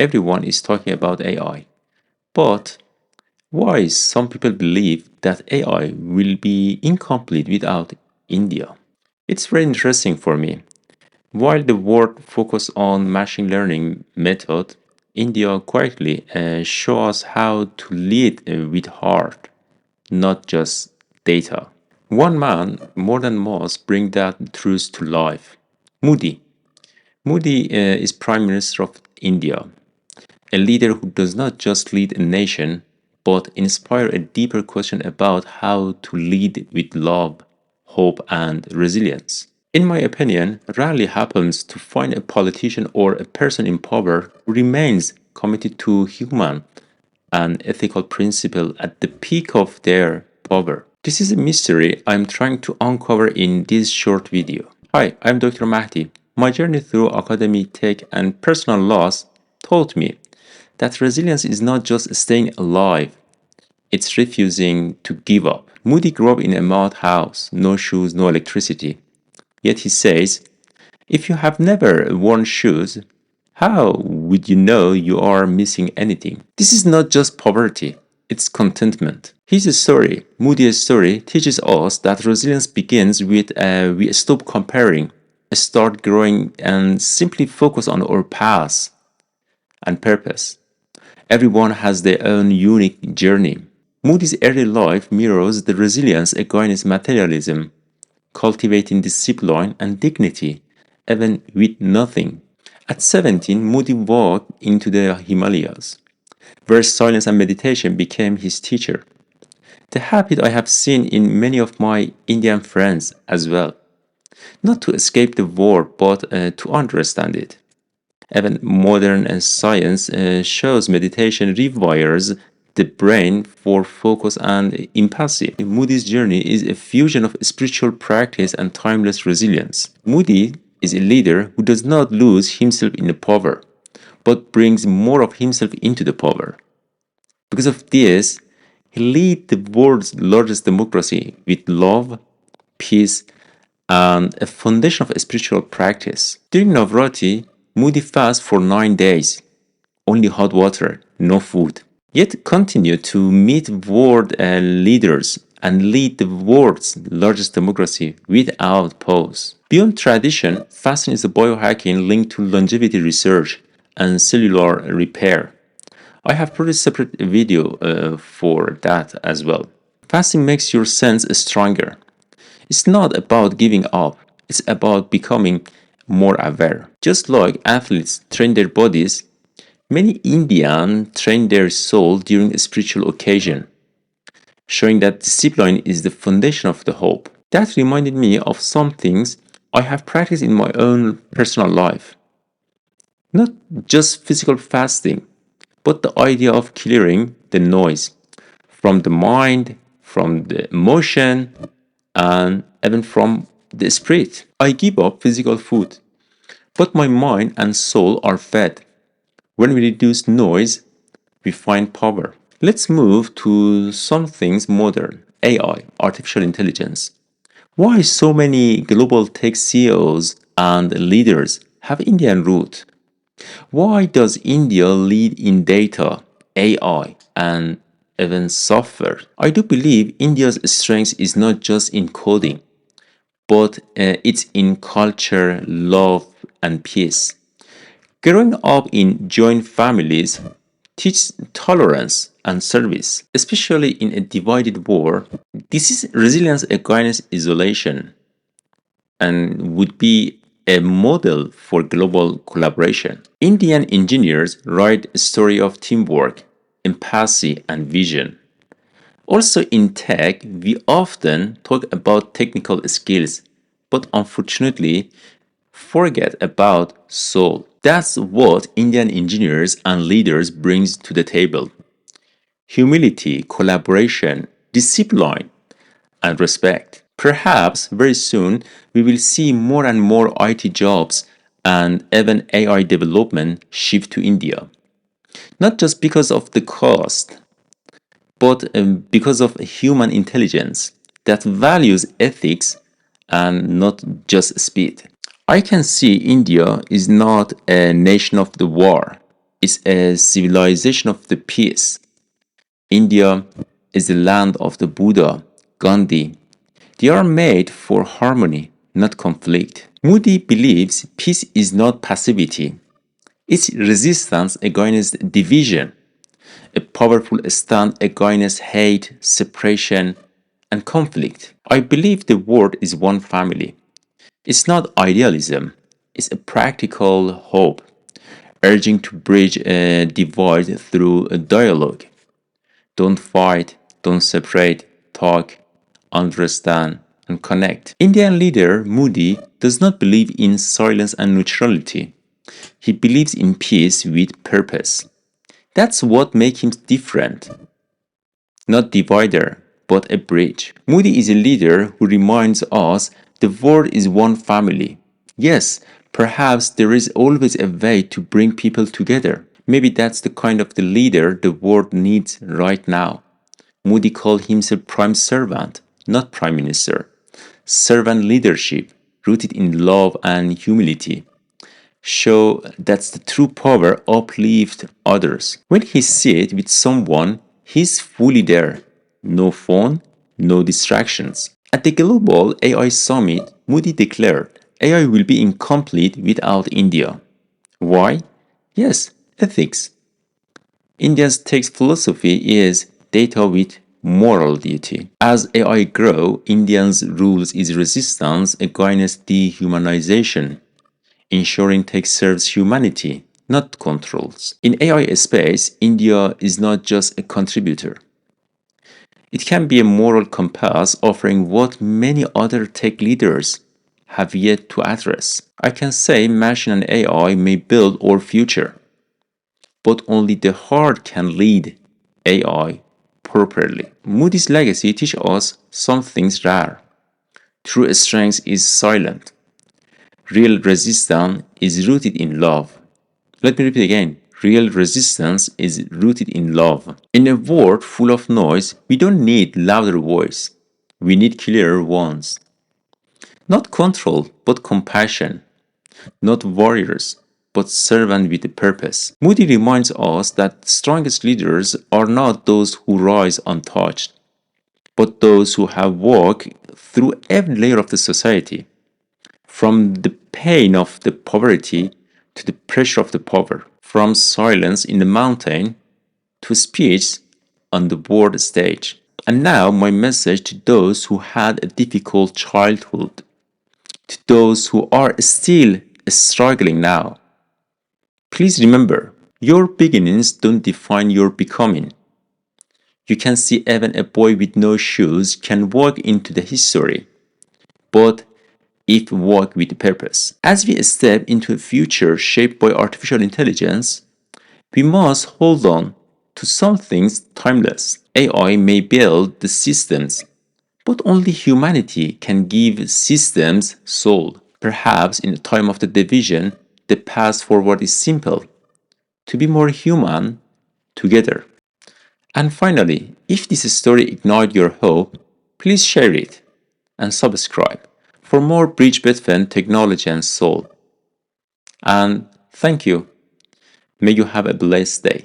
Everyone is talking about AI. But why some people believe that AI will be incomplete without India? It's very interesting for me. While the world focuses on machine learning method, India quietly shows us how to lead with heart, not just data. One man, more than most, bring that truth to life. Modi. Modi is Prime Minister of India, a leader who does not just lead a nation, but inspire a deeper question about how to lead with love, hope, and resilience. In my opinion, rarely happens to find a politician or a person in power who remains committed to human and ethical principle at the peak of their power. This is a mystery I'm trying to uncover in this short video. Hi, I'm Dr. Mahdi. My journey through academy, tech, and personal loss taught me that resilience is not just staying alive, it's refusing to give up. Moody grew up in a mud house, no shoes, no electricity. Yet he says, if you have never worn shoes, how would you know you are missing anything? This is not just poverty, it's contentment. His story, Moody's story, teaches us that resilience begins with we stop comparing, start growing, and simply focus on our path and purpose. Everyone has their own unique journey. Moody's early life mirrors the resilience against materialism, cultivating discipline and dignity, even with nothing. At 17, Moody walked into the Himalayas, where silence and meditation became his teacher. The habit I have seen in many of my Indian friends as well. Not to escape the world, but to understand it. Even modern science shows meditation rewires the brain for focus and empathy. Moody's journey is a fusion of spiritual practice and timeless resilience. Moody is a leader who does not lose himself in the power, but brings more of himself into the power. Because of this, he leads the world's largest democracy with love, peace, and a foundation of spiritual practice. During Navratri, Moody fasts for 9 days, only hot water, no food. Yet continue to meet world leaders and lead the world's largest democracy without pause. Beyond tradition, fasting is a biohacking linked to longevity research and cellular repair. I have produced a separate video for that as well. Fasting makes your sense stronger. It's not about giving up, it's about becoming more aware. Just like athletes train their bodies, many Indians train their soul during a spiritual occasion, showing that discipline is the foundation of the hope. That reminded me of some things I have practiced in my own personal life. Not just physical fasting, but the idea of clearing the noise from the mind, from the emotion, and even from the spirit. I give up physical food, but my mind and soul are fed. When we reduce noise, we find power. Let's move to some things modern, AI, artificial intelligence. Why so many global tech CEOs and leaders have Indian root? Why does India lead in data, AI, and even software? I do believe India's strength is not just in coding, but it's in culture, love, and peace. Growing up in joint families teaches tolerance and service, especially in a divided world. This is resilience against isolation and would be a model for global collaboration. Indian engineers write a story of teamwork, empathy, and vision. Also in tech, we often talk about technical skills, but unfortunately forget about soul. That's what Indian engineers and leaders brings to the table. Humility, collaboration, discipline, and respect. Perhaps very soon we will see more and more IT jobs and even AI development shift to India. Not just because of the cost, but because of human intelligence that values ethics and not just speed. I can see India is not a nation of the war, is a civilization of the peace. India is the land of the Buddha, Gandhi. They are made for harmony, not conflict. Modi believes peace is not passivity, it's resistance against division, a powerful stand against hate, separation, and conflict. I believe the world is one family. It's not idealism, it's a practical hope, urging to bridge a divide through a dialogue. Don't fight, don't separate, talk, understand, and connect. Indian leader Modi does not believe in silence and neutrality. He believes in peace with purpose. That's what makes him different. Not divider, but a bridge. Modi is a leader who reminds us the world is one family. Yes, perhaps there is always a way to bring people together. Maybe that's the kind of the leader the world needs right now. Modi called himself prime servant, not prime minister. Servant leadership, rooted in love and humility, show that the true power uplift others. When he sits with someone, he's fully there. No phone, no distractions. At the Global AI Summit, Modi declared AI will be incomplete without India. Why? Yes, ethics. India's tech philosophy is data with moral duty. As AI grow, India's rules is resistance against dehumanization, ensuring tech serves humanity, not controls. In AI space, India is not just a contributor. It can be a moral compass offering what many other tech leaders have yet to address. I can say machine and AI may build our future, but only the heart can lead AI properly. Moody's legacy teaches us some things rare. True strength is silent. Real resistance is rooted in love. Let me repeat again. Real resistance is rooted in love. In a world full of noise, we don't need louder voice. We need clearer ones. Not control, but compassion. Not warriors, but servants with a purpose. Moody reminds us that strongest leaders are not those who rise untouched, but those who have walked through every layer of the society, from the pain of the poverty to the pressure of the power, from silence in the mountain to speech on the world stage. And now, my message to those who had a difficult childhood, to those who are still struggling now. Please remember, your beginnings don't define your becoming. You can see even a boy with no shoes can walk into the history, but if walk with purpose. As we step into a future shaped by artificial intelligence, we must hold on to some things timeless. AI may build the systems, but only humanity can give systems soul. Perhaps in the time of the division, the path forward is simple: to be more human together. And finally, if this story ignited your hope, please share it and subscribe for more bridge between technology and soul. And thank you. May you have a blessed day.